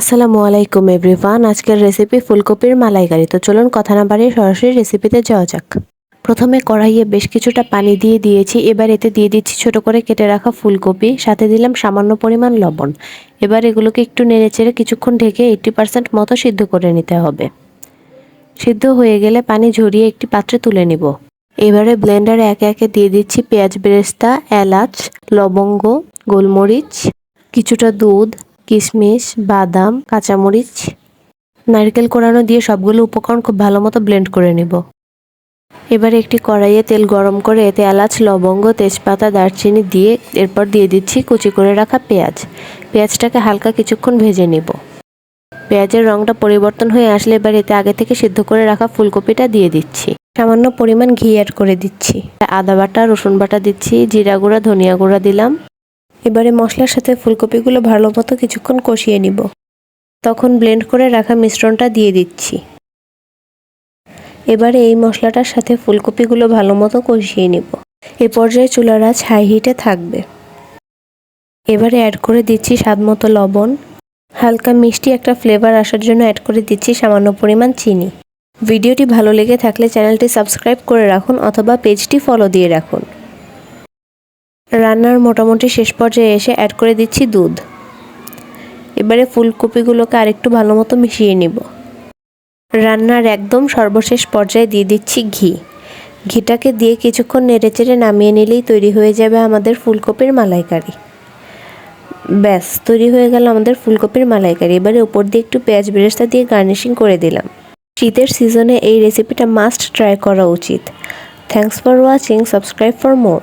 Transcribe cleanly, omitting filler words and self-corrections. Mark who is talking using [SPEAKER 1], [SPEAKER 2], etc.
[SPEAKER 1] আসসালামু আলাইকুম এভরিওয়ান। আজকের রেসিপি ফুলকপির মালাইকারি। তো চলুন কথা না বাড়িয়ে সরাসরি রেসিপিতে যাওয়া যাক। প্রথমে কড়াইয়ে বেশ কিছুটা পানি দিয়ে দিয়েছি। এবার এতে দিয়ে দিচ্ছি ছোট করে কেটে রাখা ফুলকপি, সাথে দিলাম সামান্য পরিমাণ লবণ। এবার এগুলোকে একটু নেড়েচেড়ে কিছুক্ষণ ঢেকে 80% মতো সিদ্ধ করে নিতে হবে। সিদ্ধ হয়ে গেলে পানি ঝরিয়ে একটি পাত্রে তুলে নিব। এবারে ব্লেন্ডারে একে একে দিয়ে দিচ্ছি পেঁয়াজ বেরেস্তা, এলাচ, লবঙ্গ, গোলমরিচ, কিছুটা দুধ, কিশমিশ, বাদাম, কাঁচামরিচ, নারকেল কোড়ানো দিয়ে সবগুলো উপকরণ খুব ভালো মতো ব্লেন্ড করে নিব। এবারে একটি কড়াইয়ে তেল গরম করে এতে এলাচ, লবঙ্গ, তেজপাতা, দারচিনি দিয়ে এরপর দিয়ে দিচ্ছি কুচি করে রাখা পেঁয়াজ। পেঁয়াজটাকে হালকা কিছুক্ষণ ভেজে নিব। পেঁয়াজের রঙটা পরিবর্তন হয়ে আসলে এবার এতে আগে থেকে সিদ্ধ করে রাখা ফুলকপিটা দিয়ে দিচ্ছি। সামান্য পরিমাণ ঘি অ্যাড করে দিচ্ছি। আদা বাটা, রসুন বাটা দিচ্ছি, জিরা গুঁড়া, ধনিয়া গুঁড়া দিলাম। এবারে মশলার সাথে ফুলকপিগুলো ভালো মতো কিছুক্ষণ কষিয়ে নিব। তখন ব্লেন্ড করে রাখা মিশ্রণটা দিয়ে দিচ্ছি। এবারে এই মশলাটার সাথে ফুলকপিগুলো ভালো মতো কষিয়ে নিব। এ পর্যায়ে চুলার আঁচ হাই হিটে থাকবে। এবারে অ্যাড করে দিচ্ছি স্বাদমতো লবণ। হালকা মিষ্টি একটা ফ্লেভার আসার জন্য অ্যাড করে দিচ্ছি সামান্য পরিমাণ চিনি। ভিডিওটি ভালো লেগে থাকলে চ্যানেলটি সাবস্ক্রাইব করে রাখুন অথবা পেজটি ফলো দিয়ে রাখুন। রান্নার মোটামুটি শেষ পর্যায়ে এসে অ্যাড করে দিচ্ছি দুধ। এবারে ফুলকপিগুলোকে আরেকটু ভালো মতো মিশিয়ে নিব। রান্নার একদম সর্বশেষ পর্যায়ে দিয়ে দিচ্ছি ঘি। ঘিটাকে দিয়ে কিছুক্ষণ নেড়েচেড়ে নামিয়ে নিলেই তৈরি হয়ে যাবে আমাদের ফুলকপির মালাইকারি। ব্যাস, তৈরি হয়ে গেল আমাদের ফুলকপির মালাইকারি। এবারে উপর দিয়ে একটু পেঁয়াজ বেরেস্তা দিয়ে গার্নিশিং করে দিলাম। শীতের সিজনে এই রেসিপিটা মাস্ট ট্রাই করা উচিত। Thanks for watching, subscribe for more.